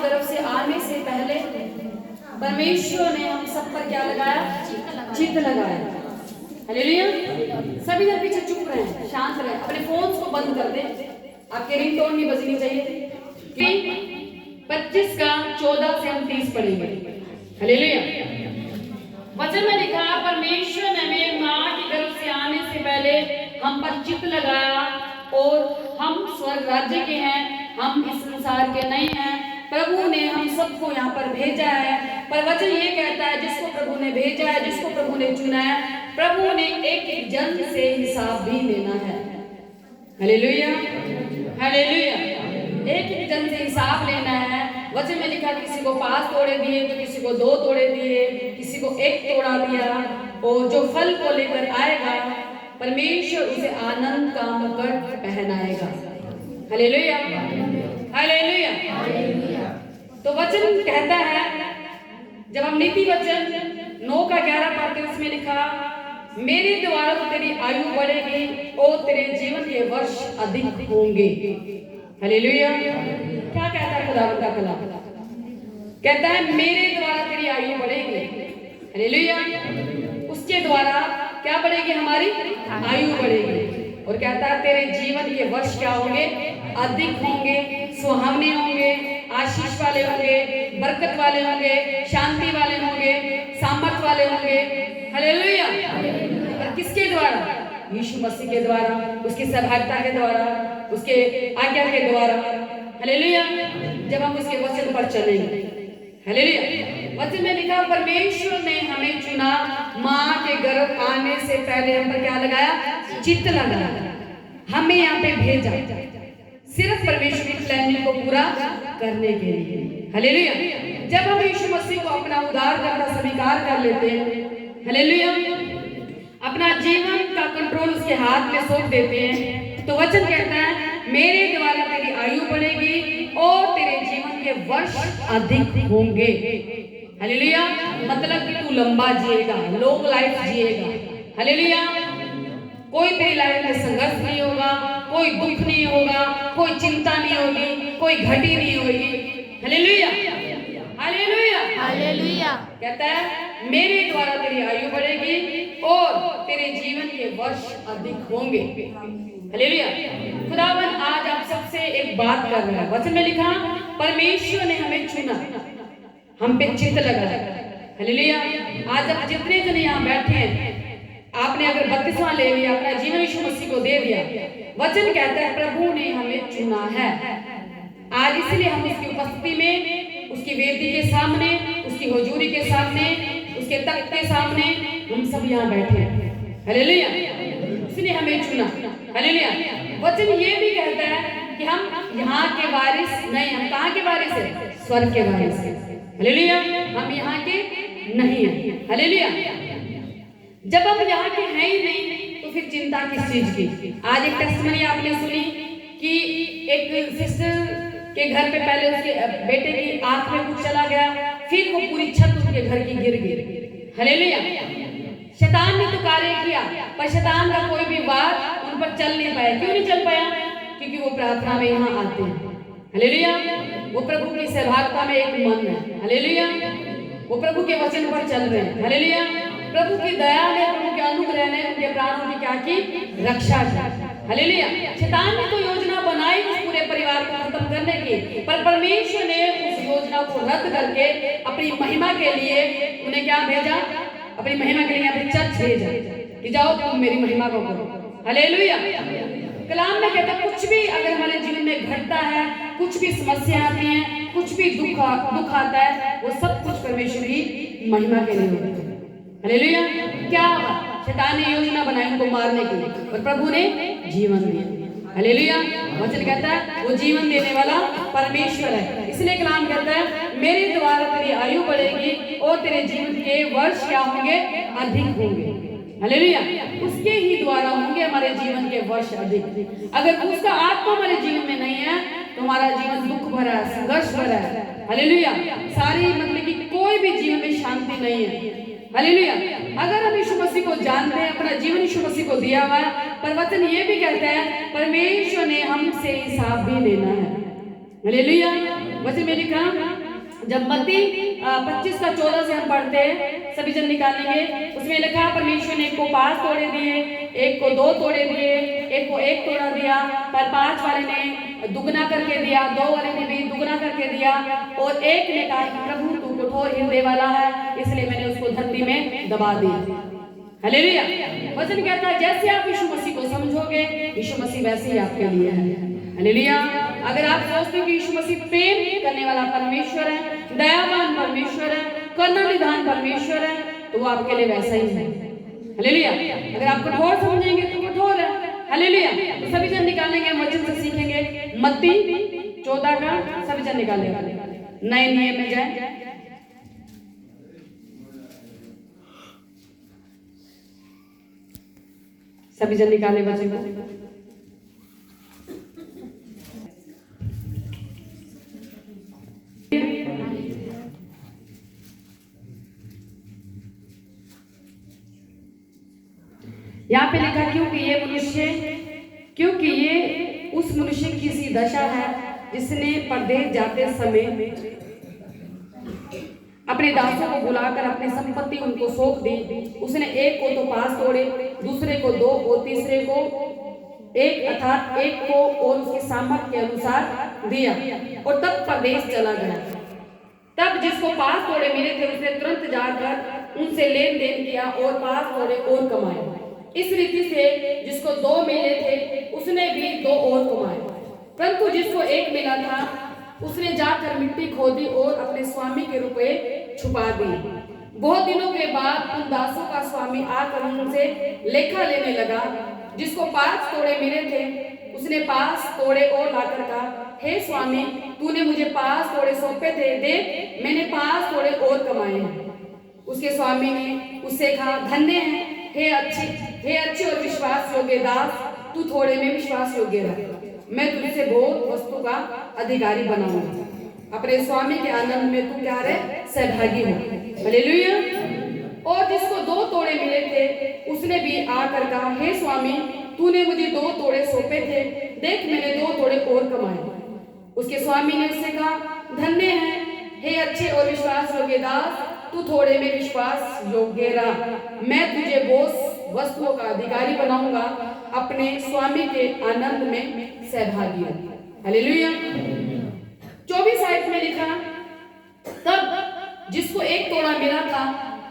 तरफ से आने से पहले परमेश्वर ने हम सब पर क्या लगाया? चित्त लगाया। हालेलुया। सभी जन पीछे चुप रहे, शांत रहे, अपने फोन्स को बंद कर दें, आपके रिंगटोन नहीं बजनी चाहिए। 25 का 14 से हम 30 पढ़ेंगे। हालेलुया। वचन में लिखा, परमेश्वर ने हमें मां की गर्भ से आने से पहले हम पर चित्त लगाया और हम स्वर्ग राज्य के हैं, हम इस संसार के नहीं हैं। प्रभु ने हम सबको यहाँ पर भेजा है, पर वचन ये कहता है जिसको प्रभु ने भेजा है, जिसको प्रभु ने चुना है, प्रभु ने एक एक जन से हिसाब भी लेना है। Hallelujah, hallelujah. एक एक जन से हिसाब लेना है। वचन में लिखा, किसी को 5 तोड़े दिए तो किसी को 2 तोड़े दिए, किसी को 1 तोड़ा दिया। और जो फल को लेकर आएगा परमेश्वर उसे आनंद का मुकुट पहनाएगा। Hallelujah, hallelujah. तो वचन कहता है, जब हम नीति वचन 9 का 11 पढ़ते हैं, उसमें लिखा, मेरे द्वारा तो तेरी आयु बढ़ेगी और तेरे जीवन के वर्ष अधिक होंगे। हालेलुया। क्या कहता है खुदा का कलाम? कहता है मेरे द्वारा तेरी आयु बढ़ेगी। हालेलुया। उसके द्वारा क्या बढ़ेगी? हमारी आयु बढ़ेगी। और कहता है तेरे जीवन के वर्ष क्या होंगे? अधिक होंगे, सुहावने होंगे, आशीष वाले होंगे, बरकत वाले होंगे, शांति वाले होंगे, सामर्थ वाले होंगे। हालेलुया। और किसके द्वारा? यीशु मसीह के द्वारा, उसकी सहभागिता के द्वारा, उसके आज्ञा के द्वारा। हालेलुया। जब हम उसके वचन पर चलेंगे। हालेलुया। वचन में लिखा, परमेश्वर ने हमें चुना, मां के गर्भ आने से पहले हम पर क्या लगाया? चित्त लगाया, हमें यहाँ पे भेजा सिर्फ परमेश्वर की प्लानिंग को पूरा करने के लिए। हालेलुया। जब हम यीशु मसीह को अपना उद्धारकर्ता स्वीकार कर लेते हैं, हालेलुया, अपना जीवन का कंट्रोल उसके हाथ में सौंप देते हैं, तो वचन कहता है मेरे द्वारा तेरी आयु बढ़ेगी और तेरे जीवन के वर्ष अधिक होंगे। हालेलुया। मतलब कि तू लंबा जिएगा, लॉन्ग लाइफ जिएगा। हालेलुया। कोई तेरी लाइफ में संघर्ष नहीं होगा, कोई दुख नहीं होगा, कोई चिंता नहीं होगी, कोई घटी नहीं होगी। Hallelujah, hallelujah, hallelujah. कहता है मेरे द्वारा तेरी आयु बढ़ेगी और तेरे जीवन के वर्ष अधिक होंगे। हालेलुया। खुदावन आज आप सबसे एक बात कर रहा है। वचन में लिखा, परमेश्वर ने हमें चुना, हम पे चित्त लगाया। हालेलुया। आज आप जितने जन यहाँ बैठे हैं, आपने अगर बपतिस्मा ले लिया, अपना जीवन यीशु मसीह को दे दिया, वचन कहता है प्रभु ने हमें चुना है। आज इसलिए हम उसकी उपस्थिति में, उसकी वेदी के सामने, उसकी हुजूरी के सामने, उसके तख्त के सामने हम सब यहाँ बैठे हैं। हालेलुया। उसने हमें चुना। हालेलुया। वचन ये भी कहता है कि हम यहाँ के वारिस नहीं, हम कहाँ के वारिस हैं? स्वर्ग के वारिस हैं। हालेलुया। हम यहाँ के नहीं हैं। हालेलुया। जब हम यहाँ के हैं ही नहीं तो फिर चिंता किस चीज की? आज एक टेस्टिमनी आपने सुनी कि एक सिस्टर के घर पे पहले उसके बेटे की आंख में कुछ चला गया, फिर वो पूरी छत उसके घर की गिर गई। हालेलुया। शैतान ने तो कार्य किया, पर शैतान का कोई भी वार उन पर चल नहीं पाया। क्यों नहीं चल पाया? क्योंकि वो प्रार्थना में यहाँ आते हैं। हालेलुया। वो प्रभु की सहभागिता में एक मन है। हालेलुया। वो प्रभु के वचन पर चल रहे हैं। हालेलुया। प्रभु की दया ने, प्रभु के अनुग्रह ने उनके प्राणों की क्या की? रक्षा की। हालेलुया। शैतान ने तो योजना बनाई उस पूरे परिवार को खत्म करने की, पर परमेश्वर ने उस योजना को रद्द करके अपनी महिमा के लिए उन्हें क्या भेजा? अपनी महिमा के लिए अपनी चर्च भेजा कि जाओ तुम मेरी महिमा को करो। हालेलुया। कलाम में कहता कुछ भी अगर हमारे जीवन में घटता है, कुछ भी समस्या आती है, कुछ भी दुख आता है, वो सब कुछ परमेश्वर की महिमा के लिए होता है। हालेलुया। क्या? शैतान ने योजना बनाई उनको मारने की, और प्रभु ने जीवन दिया। हालेलुया। वचन कहता है वो जीवन देने वाला परमेश्वर है। इसलिए कलाम कहता है मेरे द्वारा तेरी आयु बढ़ेगी और तेरे जीवन के वर्ष क्या होंगे? अधिक होंगे। हालेलुया। उसके ही द्वारा होंगे हमारे जीवन के वर्ष अधिक। अगर उसका आत्मा हमारे जीवन में नहीं है तो हमारा जीवन दुख भरा है, संघर्ष भरा है। हालेलुया। सारी मतलब कि कोई भी जीवन में शांति नहीं है। हालेलुया। अगर हम यीशु मसीह को जानते हैं, अपना जीवन यीशु मसीह को दिया हुआ है, पर वचन ये भी कहता है परमेश्वर ने हमसे हिसाब भी लेना है। हालेलुया। वचन में लिखा, जब मत्ती 25 का 14 से हम पढ़ते हैं, सभी जन निकालेंगे, उसमें लिखा परमेश्वर ने एक को 5 तोड़े दिए, एक को 2 तोड़े दिए, एक को 1 तोड़ा दिया, पर 5 वाले ने दुगना करके दिया, 2 वाले ने भी दुगना करके दिया, और एक ने कहा प्रभु तू कठोर हृदय वाला है, इसलिए मैंने उसको धरती में दबा दिया। हालेलुया। वचन कहता है जैसे आप यीशु मसीह को समझोगे, यीशु मसीह वैसे ही आपके लिए है। हालेलुया। अगर आप सोचते हो कि यीशु मसीह प्रेम करने वाला परमेश्वर है, दयावान परमेश्वर है, करुणा निधान परमेश्वर है, तो वो आपके लिए वैसा ही है। हालेलुया। अगर आप कठोर समझेंगे तो कठोर है। हालेलुया। तो सभी जन निकालेंगे, वचन से सीखेंगे। मत्ती 14 का सभी जन निकालेंगे, नए नियम में जाए। सभी जन निकाले वचन को। यहाँ पे लिखा क्योंकि ये उस मनुष्य की सी दशा है जिसने परदेश जाते समय अपने दासों को बुलाकर अपनी संपत्ति उनको सौंप दी। उसने एक को तो 5 तोड़े, दूसरे को 2 और तीसरे को 1 अर्थात 1 को और उसके सामर्थ्य के अनुसार दिया, और तब परदेश चला गया। तब जिसको 5 तोड़े मिले थे उसने तुरंत जाकर उनसे लेन देन किया और 5 तोड़े और कमाए। इस रीति से जिसको 2 मिले थे उसने भी 2 और कमाए, परंतु जिसको 1 मिला था उसने जाकर मिट्टी खोदी और अपने स्वामी के रुपए छुपा दिए। बहुत दिनों के बाद उन दासों का स्वामी आकर उनसे लेखा लेने लगा। जिसको 5 तोड़े मिले थे उसने 5 तोड़े और लाकर कहा, हे स्वामी तूने मुझे 5 तोड़े सौंपे थे, देख मैंने 5 तोड़े और कमाए हैं। उसके स्वामी ने उससे कहा, धन्य है हे अच्छे और विश्वास योग्य दास, तू थोड़े में विश्वास योग्य रह, मैं तुझसे बहुत वस्तु का अधिकारी बनाऊंगा। अपने स्वामी के आनंद में तू क्या रहे, सहभागी हो। हालेलुया। और जिसको 2 तोड़े मिले थे उसने भी आकर कहा, हे स्वामी तूने मुझे 2 तोड़े सौंपे थे, देख मैंने 2 तोड़े और कमाए। उसके स्वामी ने उससे कहा, धन्य है हे अच्छे और विश्वास योग्य दास, तू थोड़े में विश्वास योग्य रह, मैं तुझे बहुत वस्तुओं का अधिकारी बनाऊंगा। अपने स्वामी के आनंद में सहभागी हो। हालेलुया। 24 आयत में लिखा, तब जिसको 1 तोड़ा मिला था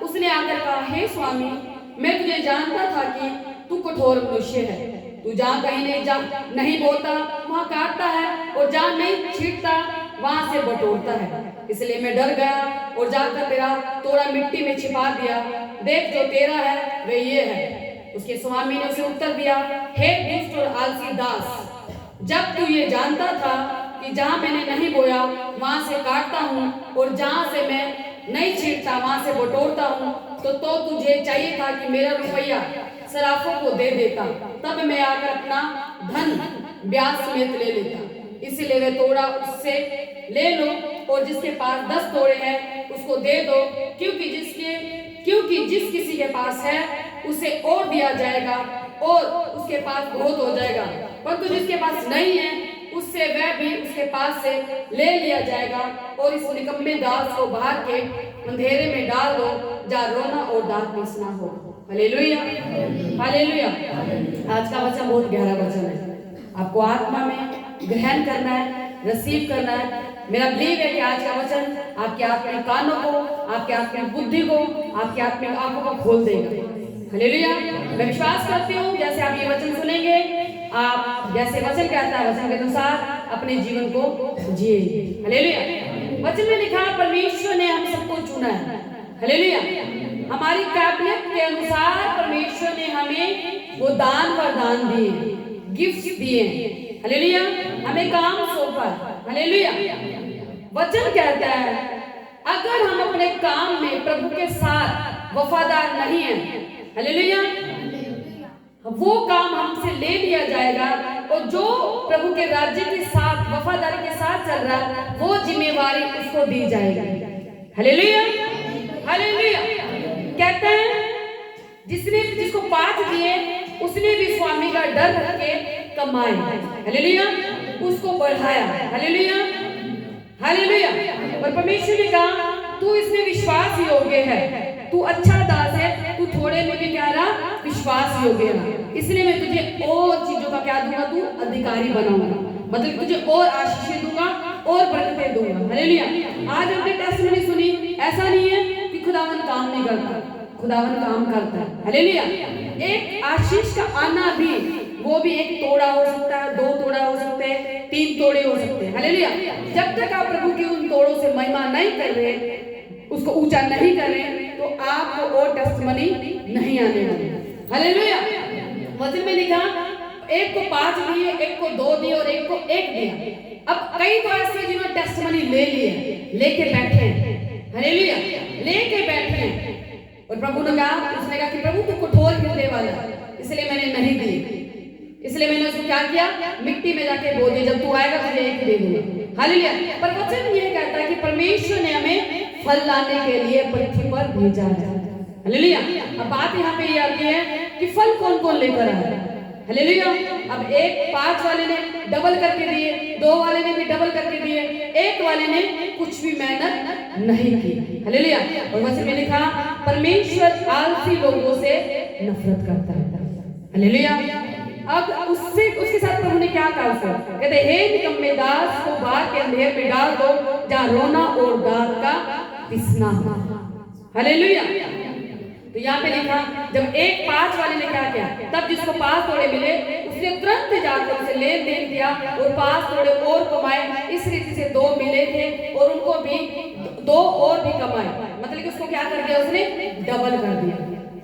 उसने आकर कहा, हे स्वामी मैं तुझे जानता था कि तू कठोर मनुष्य है, तू जहाँ कहीं नहीं बोता वहाँ काटता है, और जहाँ नहीं छींटता वहां से बटोरता है। इसलिए मैं डर गया और जाकर तेरा तोड़ा मिट्टी में छिपा दिया, देख जो तेरा है वह ये है। उसके स्वामी ने उसे उत्तर दिया, हे दुष्ट और आलसी दास, जब तू ये जानता था कि जहाँ मैंने नहीं बोया वहां से काटता हूँ, और जहाँ से मैं नहीं छींटता वहां से बटोरता हूँ, तो तुझे चाहिए था कि मेरा रुपया सराफों को दे देता, तब मैं आकर अपना धन ब्याज समेत ले लेता। इसलिए वे तोड़ा उससे ले लो, और जिसके पास 10 तोड़े हैं उसको दे दो, क्योंकि जिस किसी के पास है उसे और दिया जाएगा और उसके पास बहुत हो जाएगा, परंतु जिसके पास नहीं है उससे वह भी उसके पास से ले लिया जाएगा। और इस निकम्मे दास को बाहर के अंधेरे में डाल दो, जहाँ रोना और दांत पीसना हो। हालेलुया। हालेलुया। आज का वचन बहुत गहरा वचन है, आपको आत्मा में ग्रहण करना है, रिसीव करना है। मेरा बिलीव है कि आज का वचन आपके आत्मिक कानों को, आपके आत्मिक बुद्धि को, आपके आत्मिक आंखों को खोल देगा। हालेलुया। मैं विश्वास करती हूँ जैसे आप ये वचन सुनेंगे, आप जैसे वचन कहता है वचन के अनुसार अपने जीवन को जिए। हालेलुया। वचन में लिखा, परमेश्वर ने हम सबको चुना है। हालेलुया। हमारी काबिलियत के अनुसार परमेश्वर ने हमें वो दान वरदान दिए, गिफ्ट दिए। हालेलुया। हमें काम सौंपा। हालेलुया। वचन कहता है अगर हम अपने काम में प्रभु के साथ वफादार नहीं हैं, हालेलुया, वो काम हमसे ले लिया जाएगा, और जो प्रभु के राज्य के साथ वफादारी के साथ चल रहा है वो जिम्मेवारी उसको दी जाएगी। हालेलुया। हालेलुया। कहते हैं जिसको 5 दिए उसने भी स्वामी का डर रख के कमाए। हालेलुया। उसको बढ़ाया। हालेलुया। और परमेश्वर ने कहा तू इसमें विश्वास योग्य है, तू अच्छा दास है, तू थोड़े में भी क्या रहा विश्वास योग्य है, इसलिए मैं तुझे और चीजों का क्या दूंगा, तू अधिकारी बनाऊंगा, मतलब तुझे और आशीष दूंगा और बरकतें दूंगा। हालेलुया। आज हमने टेस्टमनी सुनी, ऐसा नहीं है कि खुदावन काम नहीं करता, खुदावन काम करता है। हालेलुया। एक आशीष का आना भी, वो भी एक तोड़ा हो सकता है, 2 तोड़ा हो सकते हैं, 3 तोड़े हो सकते हैं। हालेलुया। जब तक आप प्रभु की उन तोड़ों से महिमा नहीं कर रहे, उसको ऊंचा नहीं कर रहे, तो आपको और टेस्टमनी नहीं आने वाली। हालेलुया। वचन में लिखा एक को 5 दिए, एक को 2 दिए और एक को 1 दिया। अब कई तो ऐसे जिन्होंने टेस्टमनी ले लिया, लेके बैठे हैं। हालेलुया। लेके बैठे हैं और प्रभु ने कहा, उसने कहा कि प्रभु तू कठोर हृदय वाला, इसलिए मैंने नहीं दी, इसलिए मैंने उसको क्या किया, मिट्टी में जाके बो दिया, जब तू आएगा तुझे एक दे दूंगा। हालेलुया। पर वचन ये कहता है कि परमेश्वर ने हमें फल लाने के लिए पृथ्वी पर भेजा है। हालेलुया। अब बात यहाँ पे ये आती है कि फल कौन कौन लेकर आया। हालेलुया। अब 5 वाले ने डबल करके दिए, 2 वाले ने भी डबल करके दिए, 1 वाले ने कुछ भी मेहनत नहीं की। हालेलुया। और वचन में लिखा परमेश्वर आलसी लोगों से नफरत करता है। हालेलुया। अब उसके साथ प्रभु ने क्या कहा, कहते हे निकम्मे दास को बाहर के अंधेर में डाल दो, जहां रोना और दांत का पिसना। हालेलुया। तो यहाँ पे लिखा जब 5 वाले ने क्या किया, तब जिसको 5 तोड़े मिले उसने तुरंत जाकर उसे लेन देन किया और 5 तोड़े और कमाए। इस रीति से 2 मिले थे और उनको भी 2 और भी कमाए, मतलब कि उसको क्या कर दिया, उसने डबल कर दिया।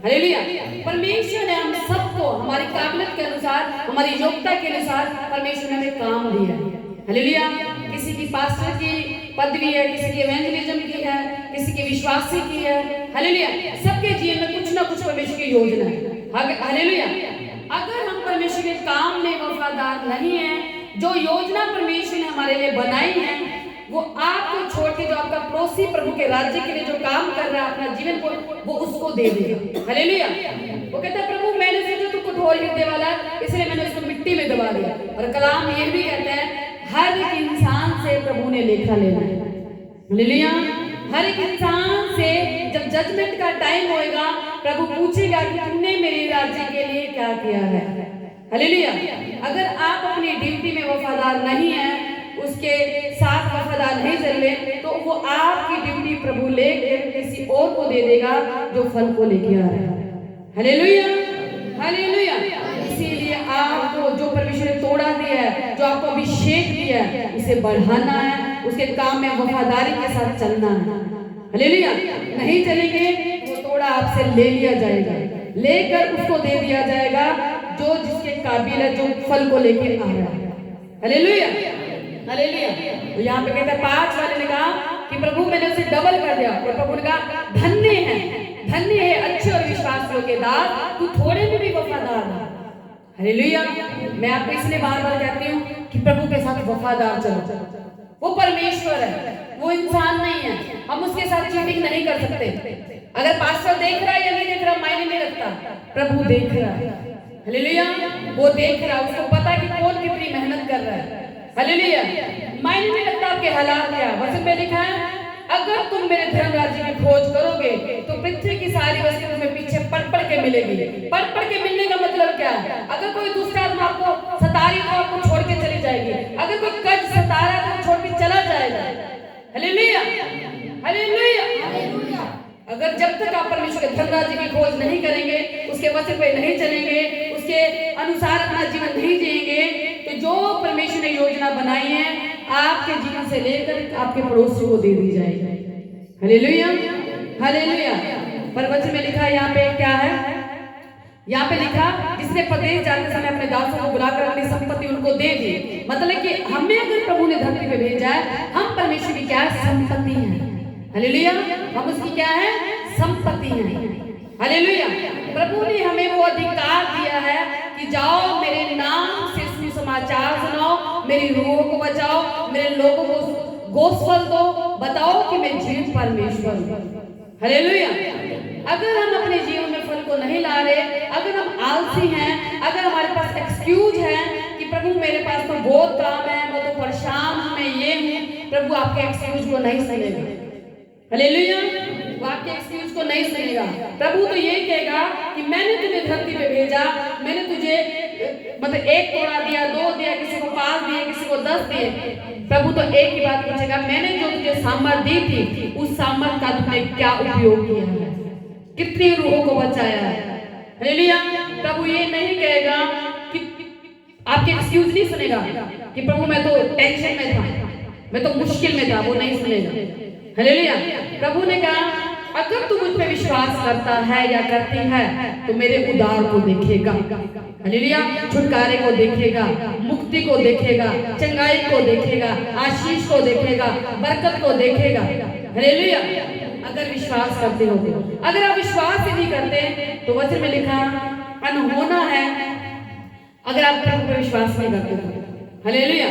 हालेलुया। परमेश्वर ने हम सबको हमारी काबिलियत के अनुसार, हमारी योग्यता के अनुसार परमेश्वर ने हमें काम दिया है। हालेलुया। किसी की पास्टर की पदवी है, किसी की इवेंजलिज्म की है, किसी की विश्वासी की है। हालेलुया। सबके जीवन में कुछ ना कुछ परमेश्वर की योजना है। हालेलुया। अगर हम परमेश्वर के काम में वफादार नहीं है, जो योजना परमेश्वर ने हमारे लिए बनाई है, वो आपको छोड़ के जो आपका पड़ोसी प्रभु के राज्य के लिए जो काम कर रहा है अपना जीवन को, वो उसको दे देगा। हालेलुया। वो कहता है प्रभु मैंने सोचा तू कठोर हृदय वाला, इसलिए मैंने उसको मिट्टी में दबा दिया। और कलाम ये भी कहता है हर एक इंसान से प्रभु ने लेखा लेना है। हालेलुया। हर एक इंसान से जब जजमेंट का टाइम होएगा, प्रभु पूछेगा कि तुमने मेरे राज्य के लिए क्या किया है। हालेलुया। अगर आप अपनी ड्यूटी में वफादार नहीं है, उसके साथ वफादार नहीं चल रहे, तो वो आपकी ड्यूटी प्रभु लेकर किसी और को दे देगा जो फल को लेके आ रहा है। हालेलुया। हालेलुया। इसीलिए आपको जो परमेश्वर ने तोड़ा दिया है, जो आपको अभिषेक दिया है, उसे बढ़ाना है, उसके काम में वफादारी के साथ चलना है। हालेलुया। नहीं चलेंगे वो तोड़ा आपसे ले लिया जाएगा, लेकर उसको दे दिया जाएगा जो जिसके काबिल है, जो फल को लेके आ रहा है। हालेलुया। हालेलुया। तो यहाँ पे कहता है 5 वाले ने कहा कि प्रभु मैंने उसे डबल कर दिया, और प्रभु ने कहा धन्य है अच्छे और विश्वास योग्य दास, तू थोड़े में भी वफादार है। हालेलुया। मैं आपको इसलिए बार-बार कहती हूँ कि प्रभु के साथ वफादार चलो। वो परमेश्वर है, वो इंसान नहीं है, हम उसके साथ चीटिंग नहीं कर सकते। अगर पास्टर देख रहा है या नहीं देख रहा मायने नहीं रखता, प्रभु देख रहा है। हालेलुया। वो देख रहा है, उसको पता है कि कौन कितनी मेहनत कर रहा है। हालेलुया। मायने नहीं रखता आपके हालात क्या। वचन में लिखा है अगर तुम मेरे धर्म राज्य की खोज करोगे तो पृथ्वी की सारी वस्तु तुम्हें पीछे पड़ के मिलेगी। पड़ के मिलने का मतलब क्या है? अगर कोई दुष्ट आत्मा आपको सतारी तो आपको छोड़ के चली जाएगी, अगर कोई कर्ज सता रहा है तो छोड़ के चला जाएगा। हालेलुया। हालेलुया। अगर जब तक आप परमेश्वर के धर्म राज्य की खोज नहीं करेंगे, उसके वचन पे नहीं चलेंगे, उसके अनुसार अपना जीवन नहीं जिएंगे, तो जो परमेश्वर ने योजना बनाई है आपके जीवन से लेकर आपके पड़ोसी को दे दी जाएगी। हालेलुया। हालेलुया। पर वचन में लिखा यहाँ पे क्या है, यहाँ पे लिखा जिसने प्रदेश जाते समय अपने दासों को बुलाकर अपनी संपत्ति उनको दे दी। मतलब कि हमें अगर प्रभु ने धरती पे भेजा है, हम परमेश्वर की क्या संपत्ति है। हालेलुया। हम उसकी क्या है, संपत्ति है। हालेलुया। प्रभु ने हमें वो अधिकार दिया है कि जाओ मेरे नाम से सुसमाचार सुनाओ, मेरी रूह को बचाओ, मेरे लोगों को गोस्पल दो, बताओ कि मैं जीवित परमेश्वर हूं। हालेलुया। अगर हम अपने जीवन में फल को नहीं ला रहे, अगर हम आलसी हैं, अगर हमारे पास एक्सक्यूज है कि प्रभु मेरे पास तो बहुत काम है, मैं तो परेशान हूं, मैं ये हूं, प्रभु आपके एक्सक्यूज को नहीं सुनेगा। हालेलुया, वो आपके एक्सक्यूज को नहीं सुनेगा। प्रभु तो ये कहेगा कि मैंने तुझे धरती पे भेजा, मैंने तुझे मतलब 1 तोड़ा दिया, 2 दिया, किसी को 5 दिए, किसी को 10 दिए। प्रभु तो एक ही बात पूछेगा, मैंने जो तुझे सामर्थ दी थी उस सामर्थ का तुमने क्या उपयोग किया है, कितनी रूहों को बचाया है। हालेलुया, प्रभु ये नहीं कहेगा कि आपके एक्सक्यूज नहीं सुनेगा कि प्रभु मैं तो टेंशन में था, मैं तो मुश्किल में था, वो नहीं सुनेगा। हालेलुया, प्रभु ने कहा अगर तू मुझ पे विश्वास करता है या करती है तो मेरे उद्धार को देखेगा। हालेलुया, छुटकारे को देखेगा, मुक्ति को देखेगा, चंगाई को देखेगा, आशीष को देखेगा, बरकत को देखेगा। हालेलुया, अगर विश्वास करते हो तो। अगर आप विश्वास ही नहीं करते तो वचन में लिखा अनहोना है अगर आप प्रभु पर विश्वास नहीं करते तो। हालेलुया,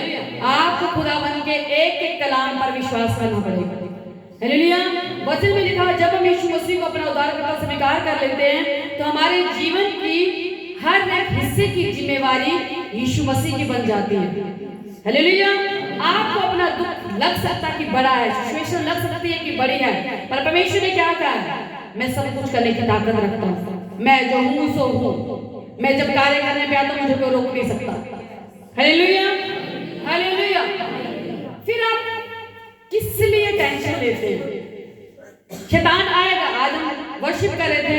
आपको खुदावन के एक कलाम पर विश्वास करना पड़ेगा। हालेलुया, वचन में लिखा जब हम यीशु मसीह को अपना उद्धारकर्ता स्वीकार कर लेते हैं तो हमारे जीवन की हर एक हिस्से की जिम्मेवारी यीशु मसीह की बन जाती है। हालेलुया, आपको अपना दुख लग सकता कि बड़ा है, सिचुएशन लग सकती है कि बड़ी है, पर परमेश्वर ने क्या कहा, मैं सब कुछ करने की ताकत रखता हूँ, मैं जो हूँ सो हूँ, मैं जब कार्य करने पे आता हूँ मुझे कोई रोक नहीं सकता। Hallelujah, hallelujah. फिर आप किस लिए टेंशन लेते हैं? शैतान आएगा। आज हम वर्शिप कर रहे थे,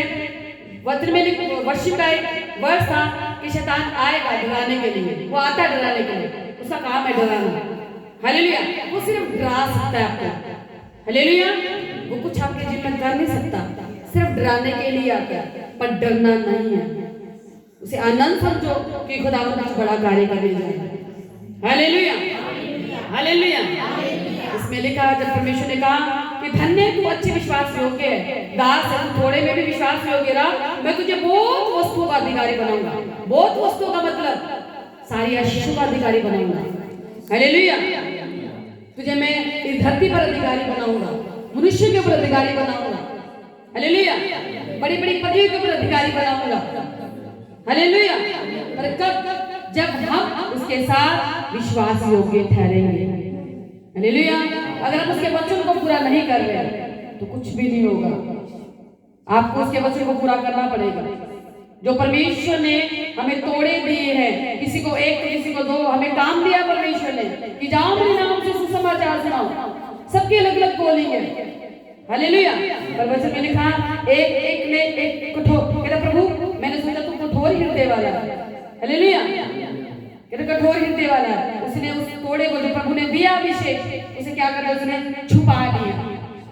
वचन में वर्शिप का एक वर्ष था कि शैतान आएगा डराने के लिए, वो आता है डराने के लिए, उसका काम है डराना। हालेलुया, वो सिर्फ डरा सकता है आपको। हालेलुया, वो कुछ आपके जीवन में कर नहीं सकता, सिर्फ डराने के लिए आता है, पर डरना नहीं है। उसे आनंद समझो कि खुदा कुछ बड़ा कार्य करने जा रहा है। Hallelujah, hallelujah. इसमें लिखा जब परमेश्वर ने कहा कि धन्य तू अच्छे विश्वास योग्य है, दास है, तू थोड़े में भी विश्वास योग्य रहा, मैं तुझे बहुत वस्तुओं का अधिकारी बनाऊंगा। बहुत वस्तुओं का मतलब सारी आशीषों का अधिकारी बनाऊंगा। हालेलुया, तुझे मैं इस धरती पर अधिकारी बनाऊंगा, मनुष्य के ऊपर अधिकारी बनाऊंगा। हालेलुया, बड़ी बड़ी पदवियों के ऊपर अधिकारी बनाऊंगा। हालेलुया, पर कब? जब हम उसके साथ विश्वास योग्य ठहरेंगे। हालेलुया, अगर हम उसके वचन को पूरा नहीं कर रहे तो कुछ भी नहीं होगा। आपको उसके वचन को पूरा करना पड़ेगा। जो परमेश्वर ने हमें तोड़े दिए हैं, किसी को 1 तो किसी को 2, हमें काम दिया परमेश्वर ने कि जाओ मेरे नाम से सुसमाचार सुनाओ, सबके अलग अलग बोलेंगे। हालेलुया, पर वचन में लिखा एक ने एक कठोर, कहता प्रभु मैंने सोचा तू कठोर हृदय वाला है। हालेलुया, कहता कठोर हृदय वाला है। उसने उस तोड़े को जो प्रभु ने दिया अभिषेक, उसे क्या कर दिया, उसने छुपा दिया।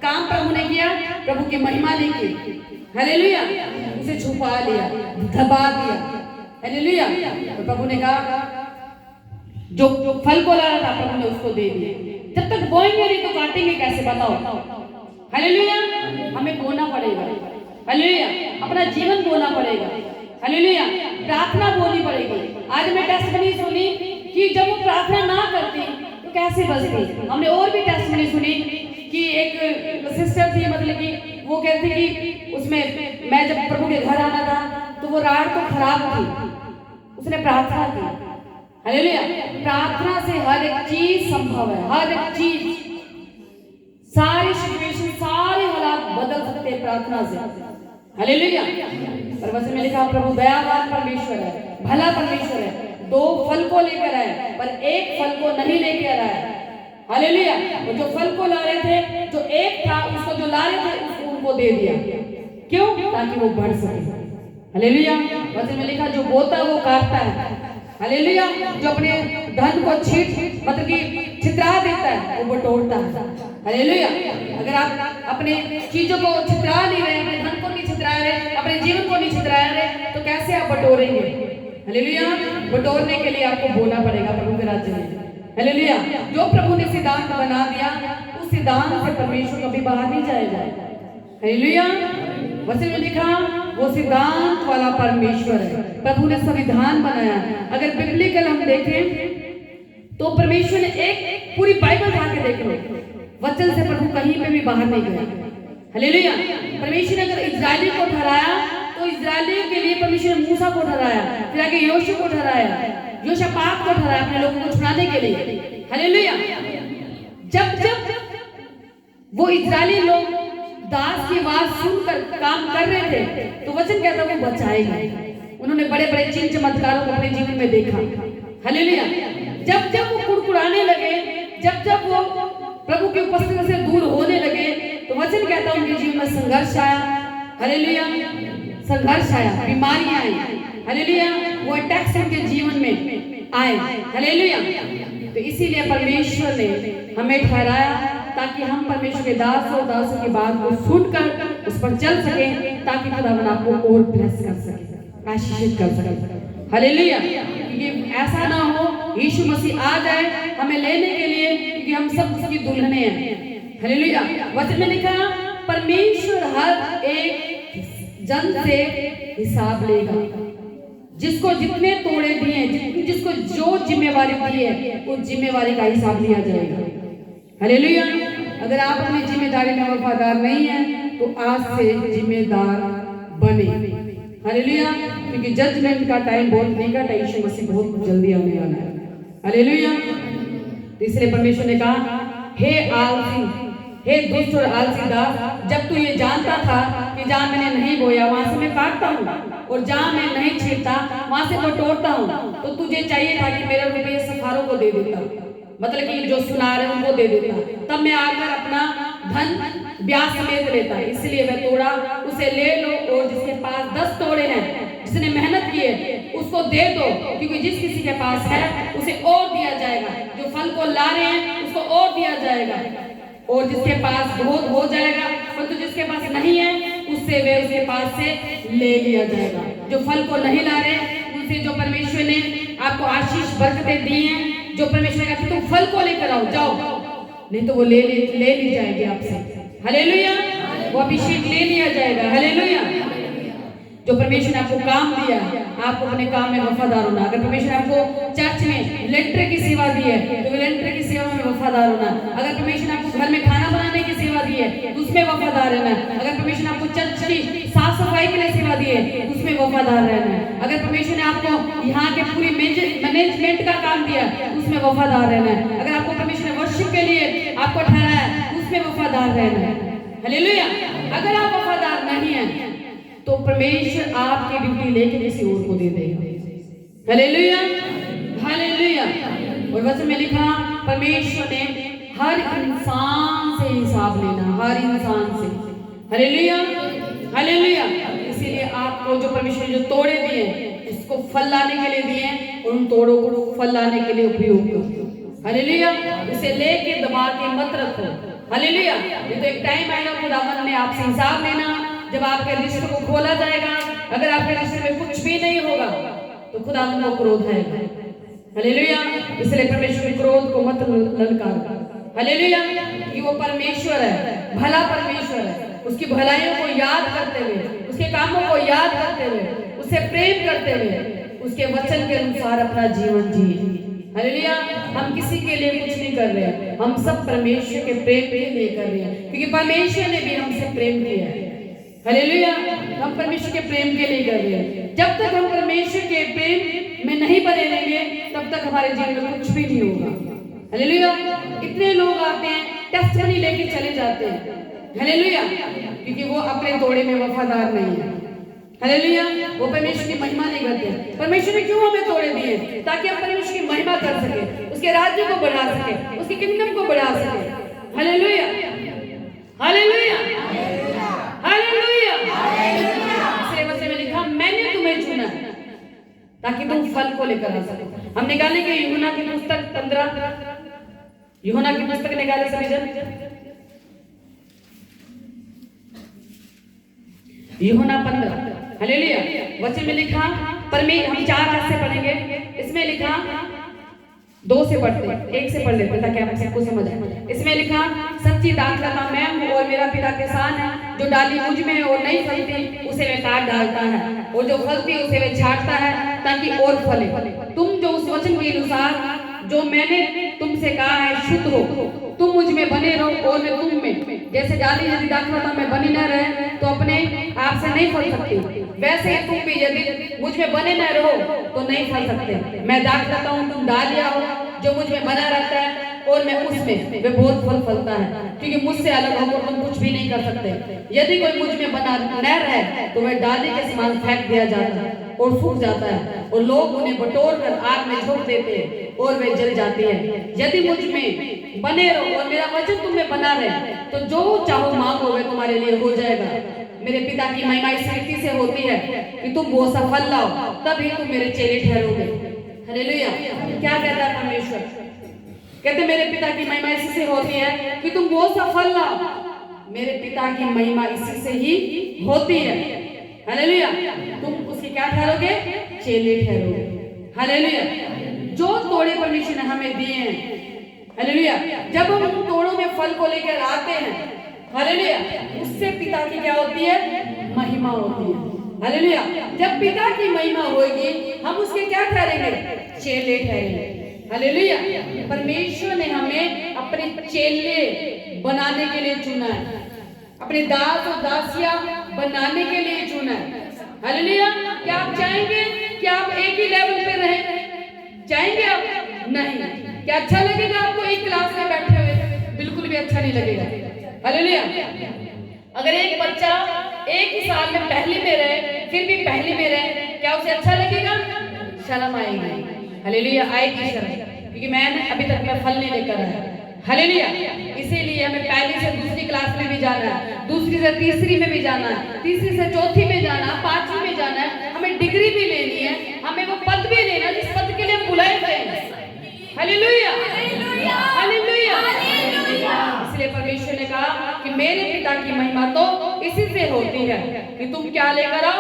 काम प्रभु ने किया, प्रभु की महिमा नहीं की। हालेलुया, उसे छुपा लिया, दबा दिया। हालेलुया, तो प्रभु ने कहा जो फल को ला रहा था प्रभु ने उसको दे दिया। जब तक बोएंगे नहीं तो काटेंगे कैसे, बताओ। हालेलुया, हमें बोना पड़ेगा। हालेलुया, अपना जीवन बोना पड़ेगा। हालेलुया, प्रार्थना बोलनी पड़ेगी। आज मैं टेस्टमनी सुनी कि जब वो प्रार्थना ना करती तो कैसे बचती। हमने और भी टेस्टमनी सुनी कि एक सिस्टर थी, मतलब कि वो कहती कि उसमें मैं जब प्रभु के घर आना था तो वो रात तो खराब थी, उसने प्रार्थना की। हालेलुया, प्रार्थना से हर एक चीज संभव है, हर एक चीज, सारी सिचुएशन, सारे हालात बदल सकते हैं प्रार्थना से। हालेलुया, पर वचन में लिखा प्रभु दयावान परमेश्वर है, भला परमेश्वर है, 2 फल को लेकर आए पर 1 फल को नहीं लेकर आए। हालेलुया, वो जो फल को ला रहे थे, जो 1 था उसको जो ला रहे थे उसको उनको दे दिया। क्यों? ताकि वो बढ़ सके। हालेलुया, वचन में लिखा जो बोता वो काटता है। हालेलुया, जो अपने धन को मतलब कि छितरा देता है वो बटोरता है। हालेलुया, अगर आप अपने चीजों को छितरा नहीं रहे, अपने धन को नहीं छितरा रहे, अपने जीवन को नहीं छितरा रहे तो कैसे आप बटोरेंगे? हालेलुया, बटोरने के लिए आपको बोलना पड़ेगा प्रभु के राज्य में। हालेलुया, जो प्रभु ने सिद्धांत बना दिया उस सिद्धांत से परमेश्वर कभी बाहर नहीं जाएगा। हालेलुया, वचन में लिखा वो सिद्धांत वाला परमेश्वर है। प्रभु ने संविधान बनाया। अगर बिब्लिकल हम देखें तो परमेश्वर ने एक पूरी बाइबल उठा के देख लो, वचन से प्रभु कहीं पे भी बाहर नहीं गया। हालेलुया, परमेश्वर ने अगर इजराइली को ठहराया तो इजराइलियों के लिए परमेश्वर ने मूसा को ठहराया, फिर आगे योशू को ठहराया, योशापात को ठहराया अपने लोगों को छुड़ाने के लिए। हालेलुया, जब जब वो इजरायली लोग दास की आवाज सुनकर काम कर रहे थे तो वचन कहता वो बचाएगा। उन्होंने बड़े बड़े चिन्ह चमत्कारों को अपने जीवन में देखा। हालेलुया। जब जब वो कुड़कुड़ाने लगे, जब जब वो प्रभु की उपस्थिति से दूर होने लगे तो वचन कहता उनके जीवन में संघर्ष आया। हालेलुया। संघर्ष आया, बीमारियां आई। हालेलुया। वो अटैक्स उनके जीवन में आए। हालेलुया। तो इसीलिए परमेश्वर ने हमें ठहराया ताकि हम परमेश्वर के दास और दासों की बात को सुनकर उस पर चल सकें, ताकि खुदावन आपको और ब्लेस कर सके, आशीषित कर सके। हालेलुया। क्योंकि ऐसा ना हो यीशु मसीह आ जाए हमें लेने के लिए, क्योंकि हम सब उसकी दुल्हने हैं। हालेलुया। वचन में लिखा परमेश्वर हर एक जन से हिसाब लेगा, जिसको जितने तोड़े दिए, जिसको जो जिम्मेवारी दी है उस जिम्मेवारी का हिसाब लिया जाएगा। हालेलुया। अगर आप अपनी जिम्मेदारी में वफादार नहीं है तो आज से जिम्मेदार बने। हालेलुया। क्योंकि जजमेंट का टाइम बहुत निकट है, यीशु मसीह बहुत जल्दी आने वाला है। हालेलुया। तो इसलिए परमेश्वर ने कहा, हे आलसी, हे दुष्ट और आलसी दास, जब तू ये जानता था कि जहाँ मैंने नहीं बोया वहां से मैं काटता हूँ और जहाँ मैं नहीं छींटता वहां से मैं तोड़ता हूँ, तो तुझे चाहिए था कि मेरे रुपये सफारों को दे देता, मतलब कि जो सुनार है उनको दे देता, तब मैं आकर अपना धन ब्याज समेत लेता। इसलिए मैं तोड़ा, उसे ले लो और जिसके पास 10 तोड़े हैं, जिसने मेहनत की है उसको दे दो, क्योंकि जिस किसी के पास है उसे और दिया जाएगा, जो फल को ला रहे हैं उसको और दिया जाएगा, और जिसके पास बहुत हो जाएगा, परंतु जिसके पास नहीं है उससे वे उसके पास से ले लिया जाएगा। जो फल को नहीं ला रहे उनसे जो परमेश्वर ने आपको आशीष बरकतें दी हैं, जो परमेश्वर ने कहा तुम फल को लेकर आओ, जाओ, नहीं तो वो ले ली जाएगी आपसे। हालेलुया। वो अभिषेक ले लिया जाएगा। हालेलुया। जो परमेश्वर ने आपको काम दिया, आपको अपने काम में वफादार होना। अगर परमेश्वर ने आपको चर्च में लेंटर की सेवा दी है तो लेंटर की सेवा में वफादार होना। अगर परमेश्वर ने आपको घर में खाना बनाने की सेवा दी है तो उसमें वफादार रहना। अगर परमेश्वर ने आपको चर्च की साफ सफाई के लिए सेवा दी है तो उसमें वफादार रहना है। अगर परमेश्वर ने आपको यहाँ के पूरी मैनेजमेंट का काम दिया उसमें वफादार रहना है। अगर आपको परमेश्वर ने वर्शिप के लिए आपको ठहराया उसमें वफादार रहना है। हालेलुया। अगर आप वफादार नहीं हैं तो परमेश्वर आपकी ड्यूटी लेके किसी और को दे देगा। हालेलुया। हालेलुया। और वचन में लिखा परमेश्वर ने हर इंसान से हिसाब लेना, हर इंसान से। हालेलुया। हालेलुया। इसीलिए आपको जो परमेश्वर ने जो तोड़े दिए उसको फल लाने के लिए दिए और उन तोड़ों को फल लाने के लिए उपयोग करो। हालेलुया। इसे लेके दबा के मत रखो। हालेलुया। ये तो एक टाइम आएगा खुदावन ने आपसे हिसाब लेना, जब आपके रिश्ते को खोला जाएगा। अगर आपके रिश्ते में कुछ भी नहीं होगा तो खुदावन को क्रोध है। हालेलुया। इसलिए परमेश्वर के क्रोध को मत ललकार। हालेलुया। कि वो परमेश्वर है, भला परमेश्वर है। उसकी भलाइयों को याद करते हुए, उसके कामों को याद करते हुए, उससे प्रेम करते हुए, उसके वचन के अनुसार अपना जीवन जिए। हालेलुया। हम किसी के लिए कुछ नहीं कर रहे हैं, हम सब परमेश्वर के प्रेम के लिए कर रहे हैं, क्योंकि परमेश्वर ने भी हमसे प्रेम किया है। हालेलुया। हम परमेश्वर के प्रेम के लिए कर रहे हैं। जब तक हम परमेश्वर के प्रेम में नहीं बने रहेंगे तब तक हमारे जीवन में कुछ भी नहीं होगा। हालेलुया। इतने लोग आते हैं टेस्टमनी लेके चले जाते हैं। हालेलुया। क्योंकि वो अपने तोड़े में वफादार नहीं है। हालेलुया। वो परमेश्वर की महिमा नहीं करते। परमेश्वर ने क्यों हमें तोड़े दिए? ताकि हम परमेश्वर की महिमा कर सके, उसके राज्य को बढ़ा सके, उसके किंगडम को बढ़ा सके। हालेलुया। हालेलुया। हालेलुया। इसलिए वचन में लिखा मैंने तुम्हें चुना ताकि तुम फल को लेकर आ सको। हम निकालेंगे यूहन्ना की पुस्तक 15, यूहन्ना की पुस्तक निकाले सभी जन। यूहन्ना 15। हालेलुया। वचन में लिखा हम 4 आयत से पढ़ेंगे। इसमें लिखा 2 से पढ़ते, 1 से पढ़ लेते ताकि आप सबको समझ आए। इसमें लिखा सच्ची दाखलता मैं हूँ और मेरा पिता किसान है, जो डाली मुझ में और नहीं फलती उसे वह काट डालता है, और जो फलती उसे वह छांटता है ताकि और फले। तुम जो उस वचन के अनुसार जो मैंने तुमसे कहा है शुद्ध हो, तुम मुझ में बने रहो और मैं तुम में। जैसे डाली यदि दाखलता में बनी न रहे तो अपने आप से नहीं फल सकती, वैसे ही तुम भी यदि मुझ में बने न रहो तो नहीं फल सकते। मैं दाखलता हूँ, तुम डालियां हो, जो मुझ में बना रहता है और मैं उसमें, वे बहुत फल फलता है, क्योंकि मुझसे अलग होकर तुम कुछ भी नहीं कर सकते। यदि कोई मुझ में बना न रहे तो वह डाली के समान फेंक दिया जाता है और सूख जाता है, और लोग उन्हें बटोर कर आग में झोंक देते हैं और वे जल जाती है। यदि मुझ में बने रहो और मेरा वचन तुम में बना रहे तो जो चाहो मांगो वह तुम्हारे लिए हो जाएगा। मेरे पिता की महिमा इस रीति से होती है कि तुम वो सफल लाओ, तभी तुम मेरे चेले ठहरोगे। हालेलुया। क्या कहता है परमेश्वर? कहते मेरे पिता की महिमा इसी से होती है कि तुम वो सफल लाओ। मेरे पिता की महिमा इसी से ही होती है। हालेलुया। तुम उसके क्या ठहरोगे? चेले ठहरोगे। हालेलुया। जो तोड़े परमेश्वर ने हमें दिए हैं, हालेलुया, जब हम उन तोड़ों में फल को लेकर आते हैं, हालेलुया, उससे पिता की क्या होती है? महिमा होती है। हालेलुया। जब पिता की महिमा होगी हम उसके क्या ठहरेंगे? चेले ठहरेंगे। हालेलुया। परमेश्वर ने हमें अपने चेले बनाने के लिए चुना है, अपने दास और दासियां बनाने के लिए चुना है। हालेलुया। क्या आप चाहेंगे कि आप एक ही लेवल पे रहें? चाहेंगे आप? नहीं। क्या अच्छा लगेगा आपको एक क्लास में बैठे हुए? बिल्कुल भी अच्छा नहीं लगेगा। हालेलुया। अगर एक बच्चा एक ही साल में पहली में रहे, फिर भी पहली में रहे, क्या उसे अच्छा लगेगा? शर्म आएगी। हालेलुया। आएगी शर्म, क्योंकि मैंने अभी तक मैं फल नहीं लेकर आया। हालेलुया। इसीलिए हमें पहली से दूसरी क्लास में भी जाना है, दूसरी से तीसरी में भी जाना है, तीसरी से चौथी में जाना है, पांचवी में जाना है, हमें डिग्री भी लेनी है, हमें वो पद भी लेना जिस पद के लिए हम बुलाए गए हैं। हालेलुया। हालेलुया। इसलिए परमेश्वर ने कहा कि मेरे पिता की महिमा तो इसी से होती है कि तुम क्या लेकर आओ?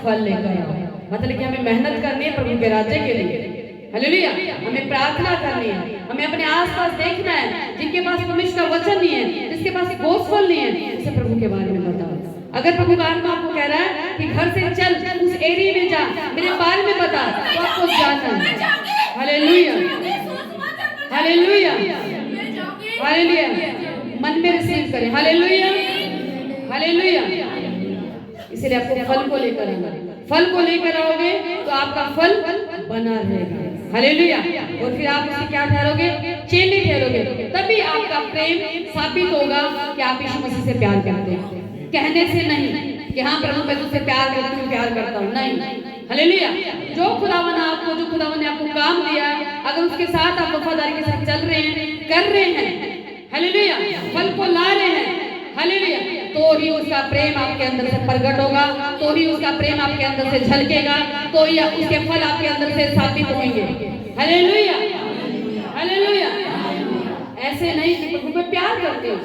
फल लेकर आओ। मतलब कि हमें मेहनत करनी है प्रभु के राज्य के लिए। हालेलुया। हमें प्रार्थना करनी है, हमें अपने आसपास देखना है, जिनके पास परमेश्वर का वचन नहीं है, जिसके पास गोस्पेल नहीं है, उसे प्रभु के बारे में बताओ। अगर प्रभु का आत्मा आपको कह रहा है कि घर से चल उस एरिया में जा, मेरे बारे में बता, तो आपको जाना है। हालेलुया। हालेलुया। हालेलुया। मन में रिसीव करें। हालेलुया। हालेलुया। इसलिए आपको फल को लेकर आना, फल को लेकर आओगे तो आपका फल बना रहेगा। हालेलुया। और फिर आप उससे क्या ठहरोगे? चेले ठहरोगे। तभी आपका प्रेम साबित होगा कि आप यीशु मसीह से प्यार करते हैं। कहने से नहीं कि हाँ प्रभु मैं तुझसे प्यार करती हूँ, प्यार करता हूँ, नहीं। हालेलुया। जो खुदावन ने आपको काम दिया, अगर उसके साथ आप वफादारी के साथ चल रहे हैं, कर रहे हैं, हालेलुया, फल को ला रहे हैं, हालेलुया, तो ही उसका प्रेम आपके अंदर से प्रकट होगा, तो ही उसका प्रेम आपके अंदर से झलकेगा, तो ही उसके फल आपके अंदर से साबित होंगे। हालेलुया। हालेलुया। ऐसे नहीं कि प्रभु पे प्यार करते हो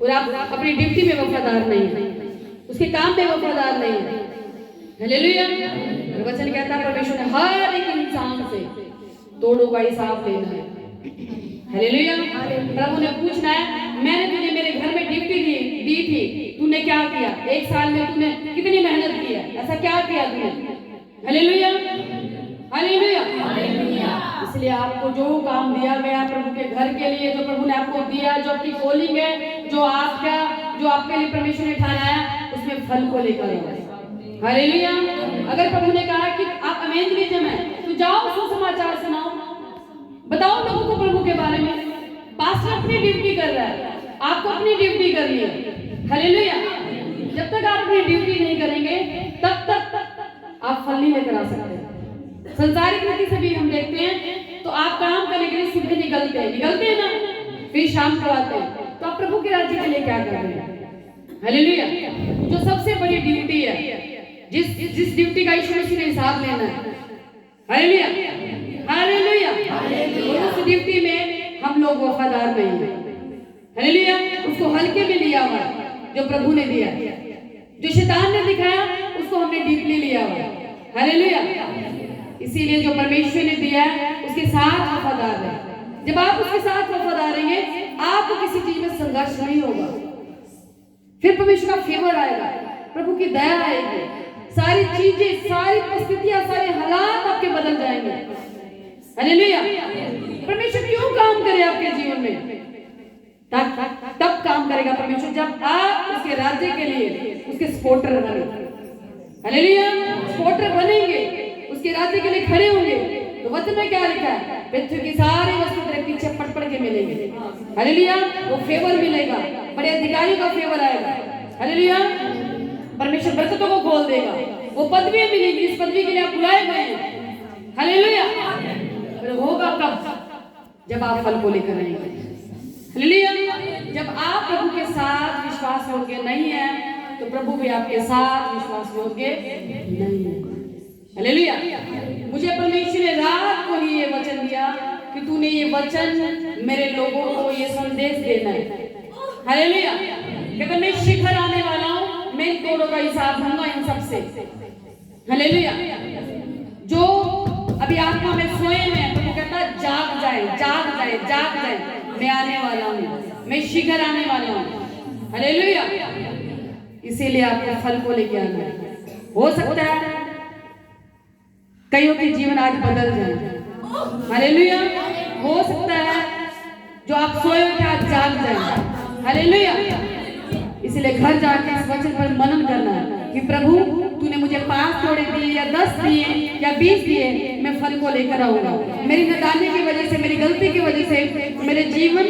और आप अपनी ड्यूटी में वफादार नहीं है, उसके काम में वफादार नहीं है। हालेलुया। वचन कहता है परमेश्वर ने हर एक इंसान से तोड़ों का हिसाब लेना है। हालेलुया। प्रभु ने पूछना है, मैंने तुझे मेरे घर में ड्यूटी दी थी, तूने क्या किया? एक साल में तूने कितनी मेहनत की है? ऐसा क्या किया तूने? हालेलुया। हालेलुया। इसलिए आपको जो काम दिया गया प्रभु के घर के लिए, जो प्रभु ने आपको दिया, जो आपकी कॉलिंग है, जो आपके लिए परमेश्वर ने ठहराया, उसमें फल को लेकर आओ। हालेलुया। अगर प्रभु ने कहा कि आप इवेंजलिज्म है, तो जाओ सुसमाचार सुनाओ, बताओ लोगों को प्रभु के बारे में। पास्टर अपनी ड्यूटी कर रहा है, आपको अपनी ड्यूटी करनी है। हालेलुया। जब तक आप अपनी ड्यूटी नहीं करेंगे तब तक आप फल नहीं लेकर आ सकते। संसारिक रीति से भी हम देखते हैं, तो आप काम करने के लिए सुबह निकलते हैं ना, फिर शाम को आते हैं, तो आप प्रभु के राज्य के लिए क्या कर रहे हैं? हालेलुया। जो सबसे बड़ी ड्यूटी है, जिस ड्यूटी का यीशु मसीह ने हिसाब लेना है, हालेलुया, हालेलुया, उस ड्यूटी में हम लोग वफादार नहीं हैं। हालेलुया। उसको हल्के में लिया हुआ, जो प्रभु ने दिया, जो शैतान ने दिखाया, उसको हमने डीपली लिया हुआ। हालेलुया। इसीलिए जो परमेश्वर ने दिया है उसके साथ वफादार रहे। जब आप उसके साथ वफादार रहेंगे, आपको किसी चीज में संघर्ष नहीं होगा, फिर परमेश्वर का फेवर आएगा, प्रभु की दया आएगी, सारी चीजें, सारी परिस्थितियां, सारे हालात आपके बदल जाएंगे। हालेलुया। परमेश्वर क्यों काम करे आपके जीवन में? तब काम करेगा परमेश्वर जब आप उसके राज्य के लिए उसके सपोर्टर बने। हालेलुया। सपोर्टर बनेंगे, उसके राज्य के लिए खड़े होंगे। तो वचन में क्या लिखा है? पृथ्वी की सारी वस्तु तेरे पीछे पड़ के मिलेंगे। हालेलुया। वो फेवर मिलेगा, बड़े अधिकारी का फेवर आएगा। हालेलुया। परमेश्वर बरकतों को खोल देगा, वो पदवी मिलेगी, इस पदवी के लिए आप बुलाए गए हैं। हालेलुया। पर होगा कब? जब आप फल को लेकर आएंगे। हालेलुया। जब आप प्रभु के साथ विश्वास योग्य नहीं है तो प्रभु भी आपके साथ विश्वास योग्य नहीं है। हालेलुया। मुझे परमेश्वर ने रात को ही ये वचन दिया कि तूने ये वचन मेरे लोगों को ये संदेश देना है। हालेलुया। कहता मैं शिखर आने वाला हूँ, मैं तोड़ों का हिसाब दूंगा इन सबसे। हालेलुया। जो अभी आत्मा में सोए हैं तो वो कहता जाग जाए, जाग जाए, जाग जाए, मैं आने वाला हूँ, मैं शिखर आने वाला हूँ। हालेलुया। इसीलिए आपको फल को लेके आना है। हो सकता है कईयों के जीवन आज बदल जाए। हालेलुया। हो सकता है जो आप सोए थे आज जाग जाए। हालेलुया। इसलिए घर जाके इस वचन पर मनन करना कि प्रभु तूने मुझे 5 तोड़े दिए या 10 दिए या 20 दिए, मैं फल को लेकर आऊंगा। मेरी नादानी की वजह से, मेरी गलती की वजह से, मेरे जीवन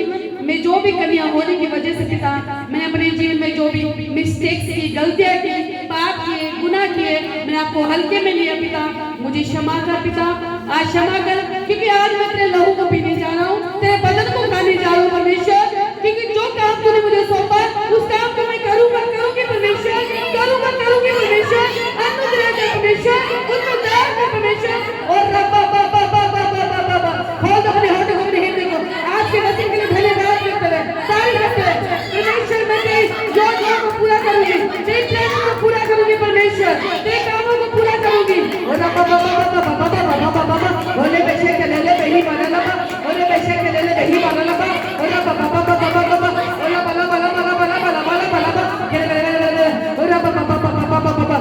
में जो भी कमियां होने की वजह से पिता, मैंने अपने जीवन में जो भी मिस्टेक्स की, गलतियां की, पाप किए, गुनाह किए, मैंने आपको हल्के में लिया पिता, मुझे क्षमा कर पिता, आज क्षमा कर, क्योंकि आज मैं तेरे लहू को पीने जा रहा हूँ, तेरे बदन को खाने जा रहा हूँ परमेश्वर, क्योंकि जो काम तूने मुझे सौंपा उस काम को मैं करूंगी परमेश्वर, करूंगी परमेश्वर, अनुग्रह कर परमेश्वर, उद्धार कर परमेश्वर। और रब्बा बाबा बाबा बाबा बाबा खोल अपने हाथों को, अपने हृदय को आज के वचन के लिए धन्यवाद करते हुए सारी करते हुए परमेश्वर मैं तेरी योजना को पूरा करूंगी, तेरी प्लान को पूरा करूंगी परमेश्वर, तेरे कामों को पूरा करूंगी। और रब्बा बाबा बाबा बाबा बाबा बाबा बोले बेशे के ले बही बना लगा, बोले बेशे के ले बही बना लगा, और रब्बा बाबा बाबा बाबा और बला बला बला बला बला बला बला और बाबा बाबा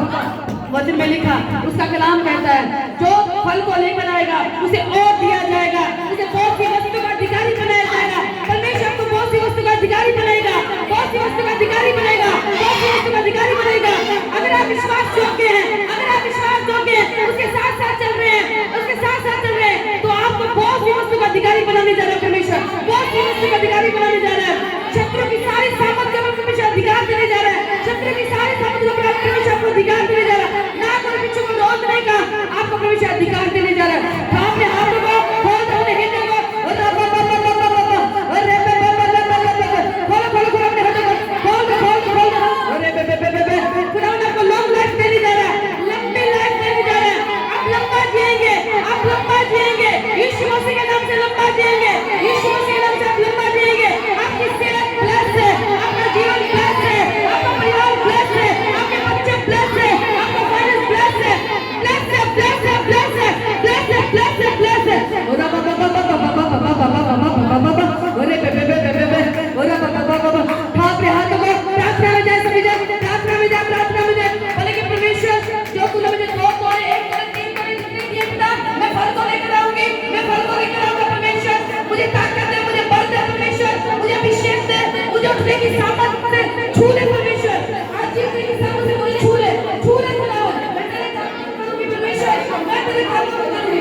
वचन में लिखा, उसका कलाम कहता है जो फल को लेकर आएगा उसे और दिया जाएगा, उसे बहुत सी वस्तु का अधिकारी बनाया जाएगा। परमेश्वर को बहुत सी वस्तु का अधिकारी बनाएगा, बहुत सी वस्तु का अधिकारी बनाएगा, बहुत सी वस्तु का अधिकारी बनाएगा। अगर आप विश्वास योग्य हैं, अगर आप विश्वास योग्य हैं, उसके साथ साथ चल रहे हैं, उसके साथ साथ चल रहे हैं, तो आपको बहुत सी वस्तु का अधिकारी बनाने जा रहा है परमेश्वर, बहुत सी वस्तु का अधिकारी बनाने जा रहा है। शत्रु की सारी सामर्थ्य पर परमेश्वर अधिकार देने जा रहा है, शत्रु की सारी सामर्थ्य पर परमेश्वर आपको अधिकार देने जा रहा है। ना कोई पीछे को रोकने का आपको परमेश्वर अधिकार देने जा रहा है। अपने हाथों को खोल दो, अपने हृदय को खोल खोल खोल अपने हाथों को खोल खोल। खुदा आपको लॉन्ग लाइफ देने जा रहा है, लंबी लाइफ देने जा रहा है। आप लंबा जिएंगे, आप लंबा जिएंगे, यीशु मसीह के नाम से लंबा जिएंगे, यीशु मसीह के नाम से आप लंबा जिएंगे। आपकी सेहत ब्लेस्ड है, आपका जीवन ब्लेस्ड है, आपका परिवार ब्लेस्ड है, आपके बच्चे ब्लेस्ड है, आपका फाइनेंस ब्लेस्ड है, ब्लेस्ड है, ब्लेस्ड है, ब्लेस्ड है, ब्लेस्ड है, ब्लेस्ड है, ब्लेस्ड है। और बाबा बाबा बाबा बाबा बाबा बाबा बाबा अरे बेबे बेबे बेबे और बाबा बाबा बाबा हाथ पे हाथ को प्रार्थना में जाए, सभी जाए प्रार्थना में जाए, प्रार्थना में जाए। बोले कि परमेश्वर जो तूने मुझे 2 तोड़े 1 तोड़े 3 तोड़े जितने दिए पिता, मैं फल को लेकर आऊंगी, मैं फल को लेकर आऊंगा परमेश्वर। मुझे ताकत दे, मुझे बल दे परमेश्वर, मुझे अभिषेक दे, मुझे उठने की सामर्थ दे, छू ले परमेश्वर, आज जीतने की सामर्थ से मुझे छू ले खुदा, मैं तेरे काम करूंगी परमेश्वर, मैं तेरे काम करूंगी।